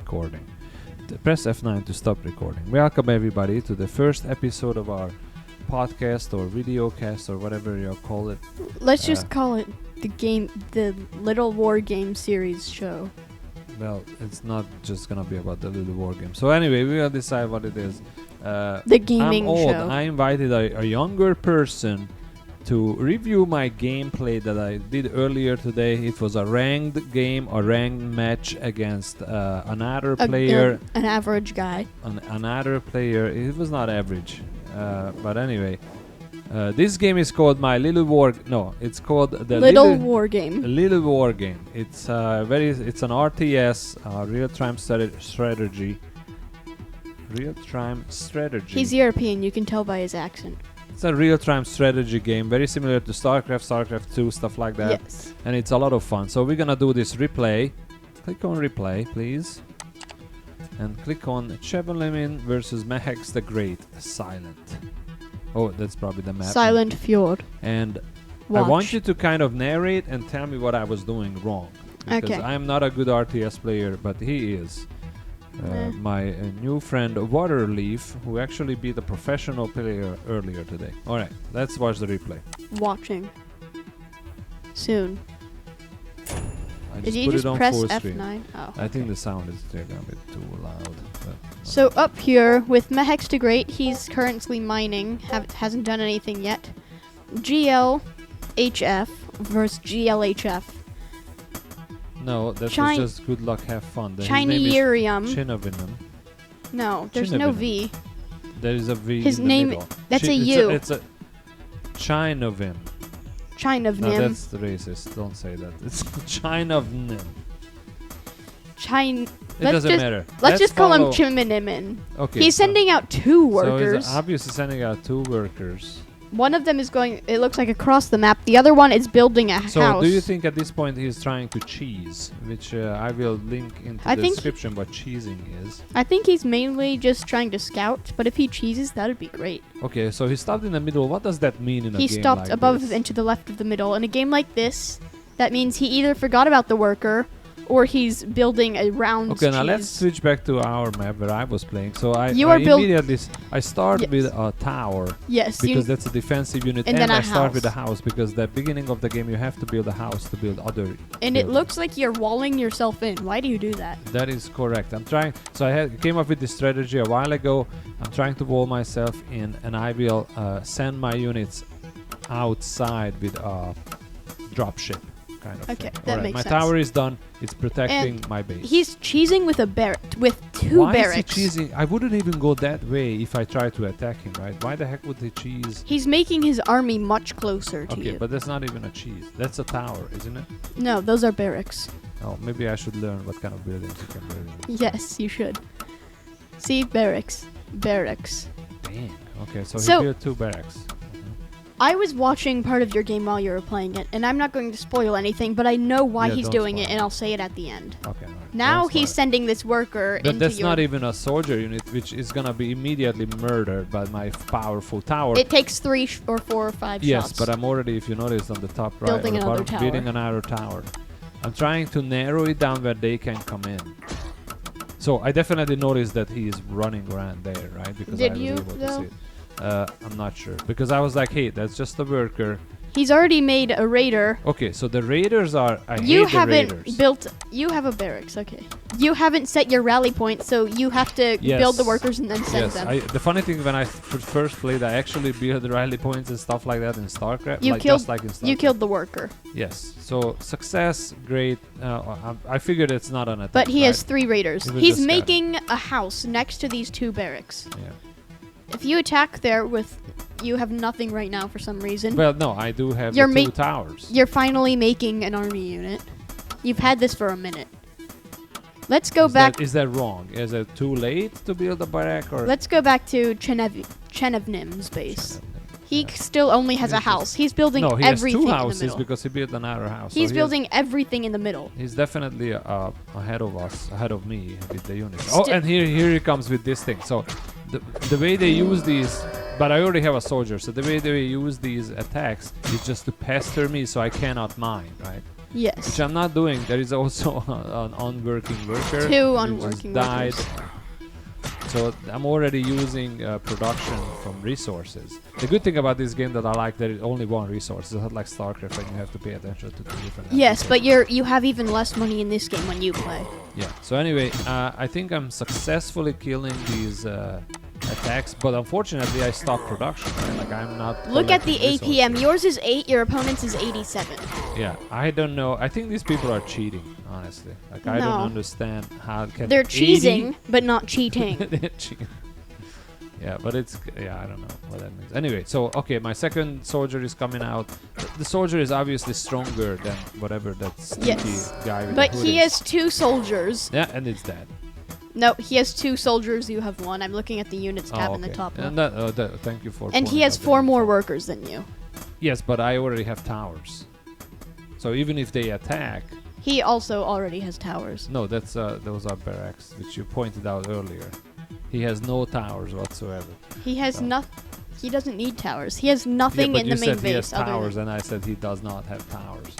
recording. Press F9 to stop recording. Welcome everybody to the first episode of our podcast or video cast or whatever you call it. Let's just call it the Little War Game series show. Well, it's not just gonna be about the Little War Game. So anyway, we will decide what it is. The gaming I'm old. show. I invited a younger person to review my gameplay that I did earlier today. It was a ranked game, a ranked match against another player. An average guy. Another player. It was not average. But anyway, this game is called My Little War. No, it's called the Little War Game. Little War Game. It's It's an RTS, real-time strategy. Real-time strategy. He's European. You can tell by his accent. It's a real-time strategy game, very similar to StarCraft 2, stuff like that. Yes. And it's a lot of fun. So we're gonna do this replay. Click on replay, please. And click on Chinevnim versus Mehex the Great, Silent. Oh, that's probably the map. Silent Fjord. And Watch. I want you to kind of narrate and tell me what I was doing wrong. Because Okay. I'm not a good RTS player, but he is. My new friend Waterleaf, who actually beat a professional player earlier today. Alright, let's watch the replay. Watching. Soon. I Did just you put just it on press full F9? screen. Oh. I think the sound is a bit too loud. But So up here with Mehex the Great, he's currently mining. Hasn't done anything yet. GLHF versus GLHF. no, that was just good luck, have fun. His name is Chinevnim. Chinevnim. No, there's no Chinevnim. V. There is a V His in the name- middle. that's a It's U. It's a Chinevnim. Chinevnim. No, that's racist. Don't say that. It's Chinevnim. It Let's doesn't just- matter. Let's just call him follow- Chiminimin. Okay. He's sending out two workers. So he's obviously sending out two workers. One of them is going, it looks like across the map. The other one is building a So house. do you think at this point he's trying to cheese? Which I will link into I the think description what cheesing is. I think he's mainly just trying to scout, but if he cheeses, that would be great. Okay, so he stopped in the middle. What does that mean in a He game stopped like above this? and to the left of the middle. In a game like this, that means he either forgot about the worker, or he's building a round Okay, now cheese. let's switch back to our map where I was playing. So I You are build- immediately I start Yes. with a tower Yes, because that's a defensive unit, and and then I a start with a house. house because the beginning of the game you have to build a house to build other. and it buildings. looks like you're walling yourself in. Why do you do that? That is correct. I'm trying. So came up with this strategy a while ago. I'm trying to wall myself in, and I will send my units outside with a dropship kind of Okay, thing. that Alright, makes my sense. tower is done. It's protecting my base. He's cheesing with two Why barracks. is he cheesing? I wouldn't even go that way if I tried to attack him, right? Why the heck would he cheese? He's making his army much closer to Okay, you. but that's not even a cheese. That's a tower, isn't it? No, those are barracks. Oh, maybe I should learn what kind of buildings you can build. Yes, you should. See, barracks. Barracks. Dang. Okay, so So- he built two barracks. I was watching part of your game while you were playing it, and I'm not going to spoil anything, but I know why Yeah, he's don't doing it, spoil. and I'll say it at the end. Okay. Alright. Now Don't he's spoil sending this worker it. But into that's your... not even a soldier unit, which is gonna be immediately murdered by my powerful tower. It takes 3 or 4 or 5 Yes, shots. but I'm already, if you notice, on the top right, Building on the another bottom, tower. building another tower. I'm trying to narrow it down where they can come in. So I definitely noticed that he is running around there, right? Because Did I was you, able to though? see it. I'm not sure because I was like, hey, that's just a worker. He's already made a raider. Okay, so the raiders are. You hate the haven't raiders. built... You have a barracks, okay. You haven't set your rally point, so you have to build the Yes. workers and then send Yes, them. the funny thing when I first played, I actually built the rally points and stuff like that in StarCraft. You like, killed- just like in StarCraft. You killed the worker. Yes, so success, great. I figured it's not an attack. But he right? has 3 raiders. He was He's just making a house next to these 2 barracks. Yeah. If you attack there with... You have nothing right now for some reason. Well, no, I do have You're the two ma- towers. You're finally making an army unit. You've had this for a minute. Let's go back... Is that wrong? Is it too late to build a barrack or? Let's go back to Chinevnim's base. He Yeah. still only has a He's house. He's building No, he has everything two in the houses middle. because he built another house. so He's he building everything in the middle. He's definitely ahead of us, ahead of me with the units. Oh, Sti- and here he comes with this thing. So the way they use these, but I already have a soldier. So the way they use these attacks is just to pester me, so I cannot mine, right? Yes. which I'm not doing. There is also an unworking worker. 2 who unworking just died. workers. So I'm already using production from resources. The good thing about this game that I like, there is only one resource. It's not like StarCraft, and you have to pay attention to 2 different. Yes, applications. but you have even less money in this game when you play. Yeah. So anyway, I think I'm successfully killing these attacks, but unfortunately, I stopped production. Right? Like I'm not. Look at the collecting APM. resources. Yours is 8. Your opponent's is 87. Yeah, I don't know. I think these people are cheating. Honestly, like I don't No. understand how can They're 80 cheesing, but not cheating. They're cheating. Yeah, but it's I don't know what that means. Anyway, so okay, my second soldier is coming out. The soldier is obviously stronger than whatever that stinky Yes. guy with But the hood he is. has 2 soldiers. Yeah, and it's dead. No, he has 2 soldiers. You have 1. I'm looking at the units tab in the top left. And that, thank you for. And he pointing has out 4 that more info. workers than you. Yes, but I already have towers. So even if they attack, He also already has towers. no, that's those are barracks, which you pointed out earlier. He has no towers whatsoever. He has Oh. nothing. He doesn't need towers. He has nothing yeah, but in you the main said he has base. Other towers, than and I said he does not have towers.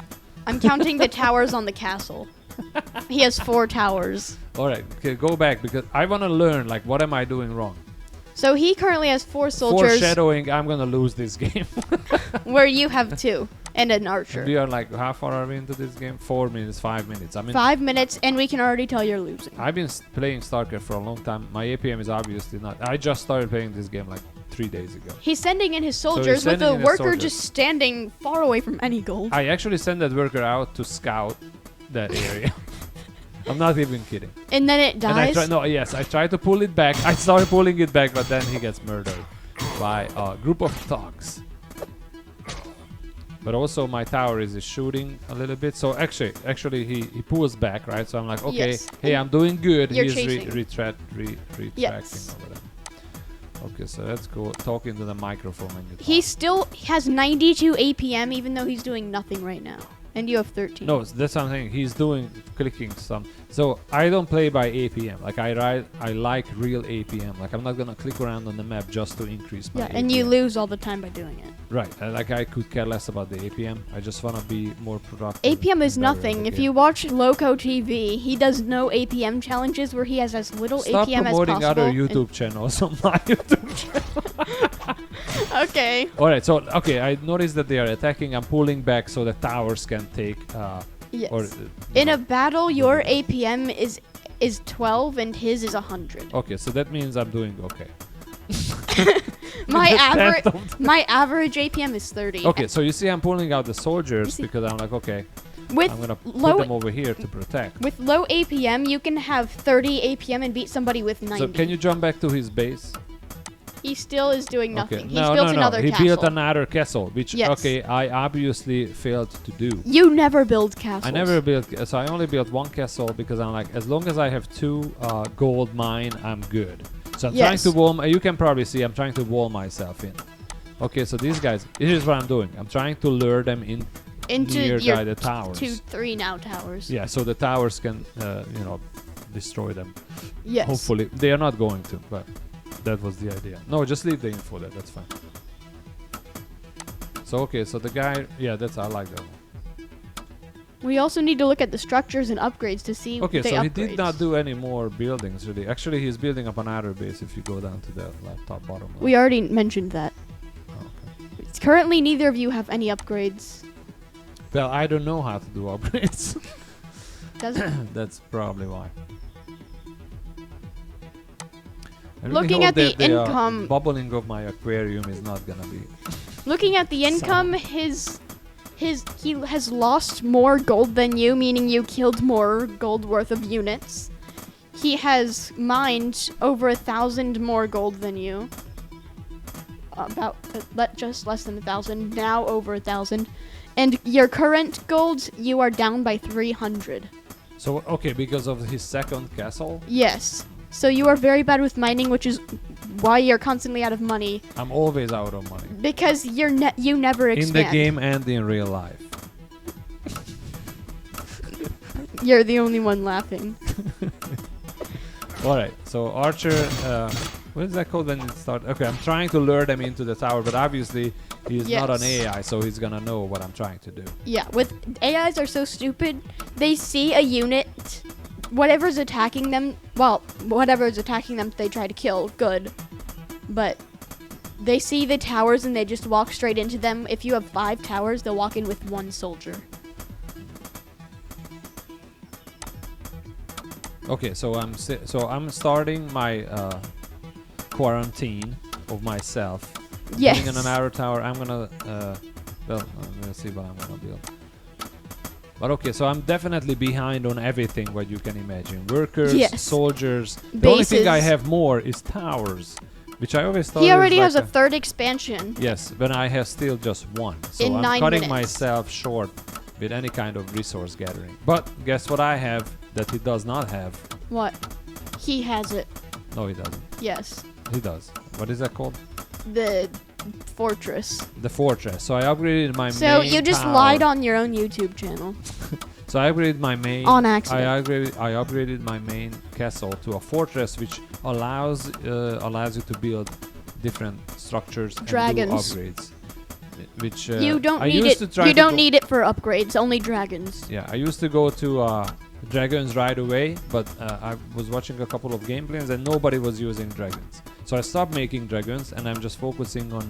I'm counting the towers on the castle. He has 4 towers. All right, okay, go back because I want to learn. Like, what am I doing wrong? So he currently has 4 soldiers, Foreshadowing, I'm gonna lose this game. where you have 2 and an archer. We are like, how far are we into this game? 4 minutes, 5 minutes. I mean, 5 minutes, and we can already tell you're losing. I've been playing StarCraft for a long time. My APM is obviously not. I just started playing this game like 3 days ago. He's sending in his he's soldiers with sending a in his worker soldiers. just standing far away from any gold. I actually sent that worker out to scout that area. I'm not even kidding. And then it And I dies. I tried to pull it back. I started pulling it back, but then he gets murdered by a group of thugs. But also my tower is shooting a little bit. So actually he pulls back, right? So I'm like, okay, Yes. hey, I'm doing good. You're He's chasing. retracting Yes. over them. Okay, so let's go talking to the microphone when you talk. He still has 92 APM, even though he's doing nothing right now. And you have 13. No, that's what I'm saying. He's doing clicking some. So I don't play by APM. Like I like real APM. Like I'm not gonna click around on the map just to increase my Yeah, APM. and you lose all the time by doing it. Right. Like I could care less about the APM. I just wanna be more productive. APM is and better at nothing. the If game. you watch Loco TV, he does no APM challenges where he has as little Stop APM as promoting possible. other and- YouTube channels on my YouTube channel. Okay. All right. So okay, I noticed that they are attacking. I'm pulling back so the towers can take. Yes. Or In a battle, your APM is 12 and his is 100. okay, so that means I'm doing okay. My average Tenth of my average APM is 30. Okay, so you see, I'm pulling out the You soldiers see- because I'm like, okay, With I'm gonna put low them over here to protect. with low APM, you can have 30 APM and beat somebody with 90. So can you jump back to his base? He still is doing nothing. Okay. He's No, built no, no. another He castle. built another castle, which Yes. okay, I obviously failed to do. You never build castles. I never built, so I only built one castle because I'm like, as long as I have 2 gold mine, I'm good. So I'm trying Yes. to wall. You can probably see I'm trying to wall myself in. Okay, so these guys, here's what I'm doing. I'm trying to lure them in into near your the towers. 3 now towers. Yeah, so the towers can, destroy them. Yes. Hopefully, they are not going to, but that was the idea. No, just leave the info there. That's fine. So okay, so the guy, yeah, I like that one. We also need to look at the structures and upgrades to see Okay, the so he upgrades. did not do any more buildings really. Actually, he's building up another base. If you go down to the top bottom. Left. We already mentioned that. Okay. Currently, neither of you have any upgrades. Well, I don't know how to do upgrades. Doesn't That's probably why. I really Looking hope at the that income- bubbling of my aquarium is not gonna be. looking at the income, he has lost more gold than you, meaning you killed more gold worth of units. He has mined over 1,000 more gold than you. About just less than 1,000. Now over 1,000. And your current gold, you are down by 300. So okay, because of his second castle, Yes. So you are very bad with mining, which is why you're constantly out of money. I'm always out of money. Because you never expand. In the game and in real life. You're the only one laughing. Alright, so Archer, what is that called when it starts? Okay, I'm trying to lure them into the tower, but obviously He's not an AI, so he's gonna know what I'm trying to do. Yeah, with AIs are so stupid. They see a unit, whatever's attacking them. Well, whatever's attacking them, they try to kill. Good, but they see the towers and they just walk straight into them. If you have 5 towers, they'll walk in with 1 soldier. Okay, so I'm starting my quarantine of myself. Yes. Building an arrow tower. I'm gonna well, I'm gonna see what I'm gonna build. But okay, so I'm definitely behind on everything what you can imagine. Workers, Yes. soldiers. The Bases. only thing I have more is towers, which I always thought He already was has like a 3rd expansion. yes, but I have still just 1. So In I'm 9 cutting minutes. myself short with any kind of resource gathering. But guess what I have that he does not have? What? He has it. No, he doesn't. Yes. He does. What is that called? The fortress. The fortress. So I upgraded my main So you just tower. lied on your own YouTube channel. So I upgraded my main On accident. I upgraded my main castle to a fortress, which allows you to build different structures Dragons. and do upgrades. Which You don't I need used it. to try You to don't go- need it for upgrades. Only dragons. Yeah, I used to go to dragons right away, but I was watching a couple of gameplays and nobody was using dragons. So I stopped making dragons and I'm just focusing on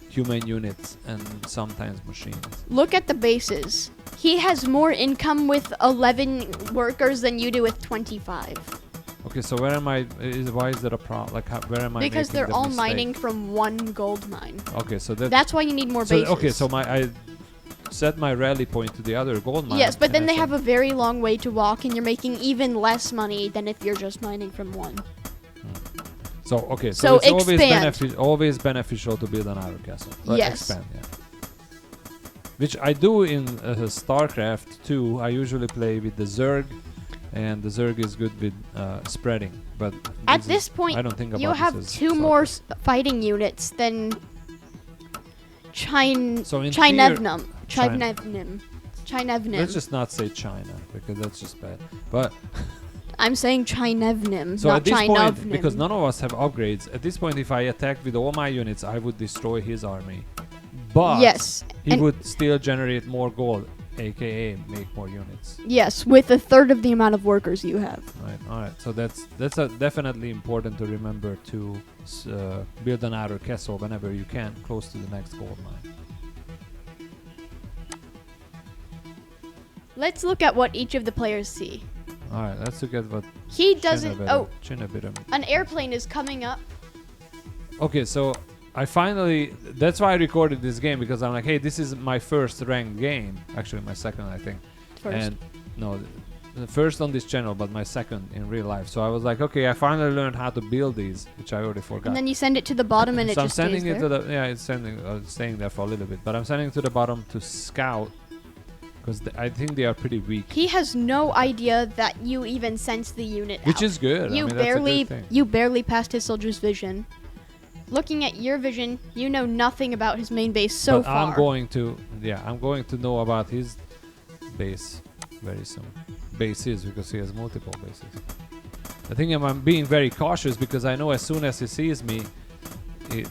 human units and sometimes machines. Look at the bases. He has more income with 11 workers than you do with 25. Okay, so where am I? Why is that a problem? Like, where am I? Because making they're the all mistake? mining from 1 gold mine. Okay, so That's why you need more so bases. okay, so I set my rally point to the other gold mine. Yes, but and then I they said- have a very long way to walk, and you're making even less money than if you're just mining from 1. So okay, So it's expand. always beneficial to build an iron castle. Yes. Expand, yeah. Which I do in StarCraft 2. I usually play with the Zerg, and the Zerg is good with spreading. But At this point, I don't think about you this have as 2 more StarCraft. fighting units than So in Chinevnim. China- Chinevnim. Let's just not say China because that's just bad. But I'm saying Chinevnim, so not at this point, Chinevnim. because none of us have upgrades, at this point, if I attacked with all my units, I would destroy his army. But Yes, he and- would still generate more gold, aka make more units. yes, with 1/3 of the amount of workers you have. Right. All right. So that's definitely important to remember to build an outer castle whenever you can, close to the next gold mine. Let's look at what each of the players see. All right. Let's look at what. He doesn't. Oh, Chinevnim. an airplane is coming up. Okay, so I finally. That's why I recorded this game because I'm like, hey, this is my first ranked game. Actually, my second, I think. First. And no, the first on this channel, but my second in real life. So I was like, okay, I finally learned how to build these, which I already forgot. And then you send it to the bottom and it So I'm just stays sending it there. to the it's staying there for a little bit, but I'm sending it to the bottom to scout because I think they are pretty weak, He has no idea that you even sense the unit which out. is good. You I mean, that's a barely good thing. you barely passed his soldier's vision. Looking at your vision, you know nothing about his main base so but far. I'm going to know about his base very soon. Bases because he has multiple bases. I think I'm being very cautious because I know as soon as he sees me,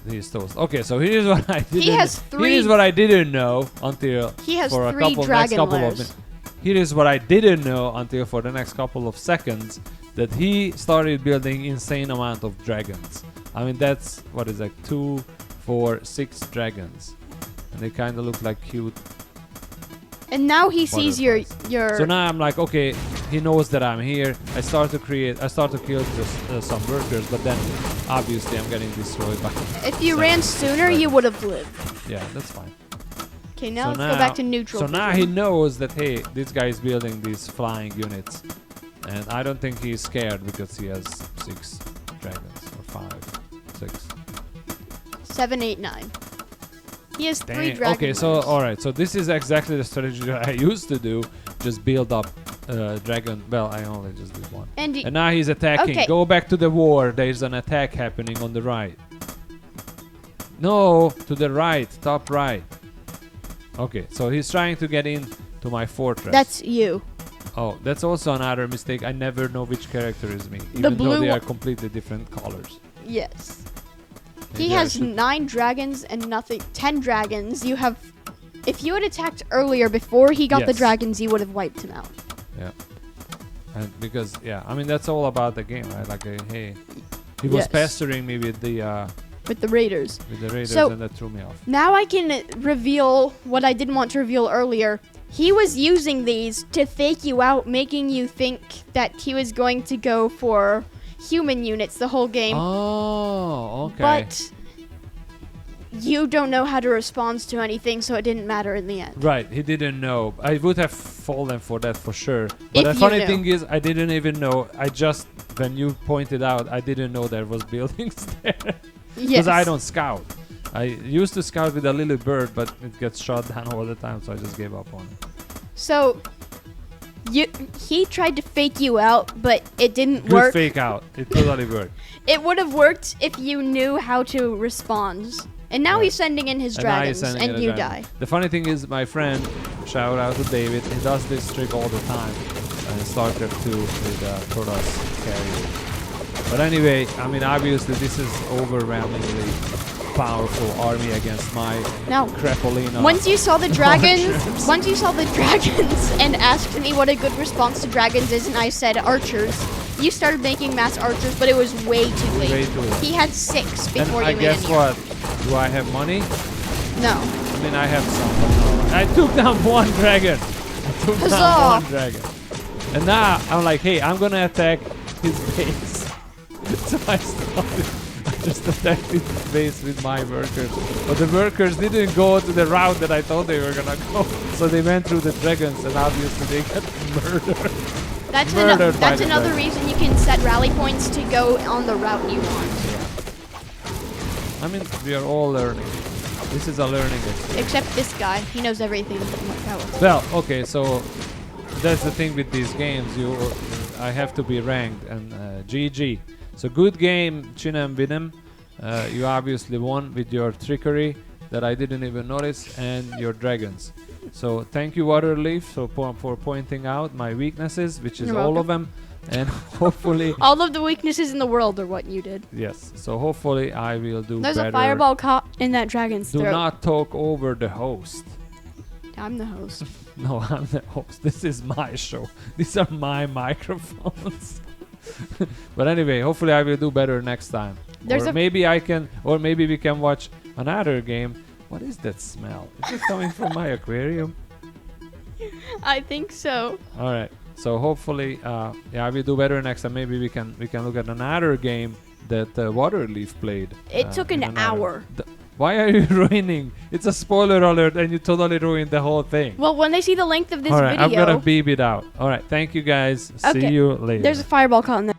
he's toast. Okay, so here's what I didn't. has 3 Here's what I didn't know until He has for 3 a couple dragon of lairs. minutes. Here is what I didn't know until for the next couple of seconds that he started building insane amount of dragons. I mean that's what is like 2, 4, 6 dragons, and they kind of look like cute. And now he sees your So now I'm like, okay, he knows that I'm here. I start to kill just some workers, but then obviously I'm getting destroyed by. If you ran sooner, you would have lived. Yeah, that's fine. Okay, now So let's go back to neutral. So now he vision. knows that hey, this guy is building these flying units, and I don't think he's scared because he has 6 dragons or 5, 6. 7, 8, 9. He has 3 Dang. dragon Okay, so lairs. alright, so this is exactly the strategy that I used to do. Just build up dragon. Well, I only just did 1. And And now he's attacking. Okay. Go back to the war. There's an attack happening on the right. No, to the right, top right. Okay, so he's trying to get in to my fortress. that's you. Oh, that's also another mistake. I never know which character is me, The even though blue they are one- completely different colors. Yes. He Maybe I has should- 9 dragons and nothing. 10 dragons. You have. If you had attacked earlier before he got the Yes. dragons, you would have wiped him out. Yeah. And because I mean that's all about the game, right? Like hey, he was Yes. pestering me with the With the raiders. raiders, So- and that threw me off. Now I can reveal what I didn't want to reveal earlier. He was using these to fake you out, making you think that he was going to go for human units the whole game. Oh, okay. But you don't know how to respond to anything, so it didn't matter in the end. Right, he didn't know. I would have fallen for that for sure. But If the you funny knew. thing is, I didn't even know. I just, when you pointed out, I didn't know there was buildings there. Yes. Because I don't scout. I used to scout with a little bird, but it gets shot down all the time, so I just gave up on it. So he tried to fake you out, but it didn't Good work. fake out. It totally worked. It would have worked if you knew how to respond. And now Right. he's sending in his And now he's dragons, sending and in a you dragon. die. The funny thing is, my friend, shout out to David, he does this trick all the time. In StarCraft 2 with Protoss carrier. But anyway, I mean, obviously this is overwhelmingly powerful army against my Now, Crepolina. once you saw the dragons, Archers. once you saw the dragons and asked me what a good response to dragons is, and I said archers, you started making mass archers, but it was way too late. Way too late. He had 6 And before I you made guess any. what? Do I have money? No. I mean, I have some, but no. I took down one dragon. I took Huzzah! down one dragon. And now I'm like, hey, I'm gonna attack his base. So I started. I just attacked his base with my workers. But the workers didn't go to the route that I thought they were gonna go. So they went through the dragons, and obviously they got murdered. That's, Murdered by that's the another dragon. reason you can set rally points to go on the route you want. I mean, we are all learning. This is a learning experience. Except this guy. He knows everything about power. Well, okay, so that's the thing with these games. I have to be ranked, and GG. So good game, Chinevnim. You obviously won with your trickery that I didn't even notice, and your dragons. So thank you, Waterleaf, for pointing out my weaknesses, which is You're all welcome. of them, and hopefully, All of the weaknesses in the world are what you did. yes. So hopefully I will do There's better. a fireball caught in that dragon's Do throat. not talk over the host. I'm the host. No, I'm the host. This is my show. These are my microphones. But anyway, hopefully I will do better next time. There's Or a- maybe I can, or maybe we can watch another game. What is that smell? Is it coming from my aquarium? I think so. All right. So hopefully, I will do better next time. Maybe we can look at another game that Waterleaf played. It took in an another- hour. Why are you ruining? It's a spoiler alert, and you totally ruined the whole thing. Well, when they see the length of this All right, I'm video, gonna beep it out. All right, thank you guys. See Okay. you later. there's a fireball caught in there.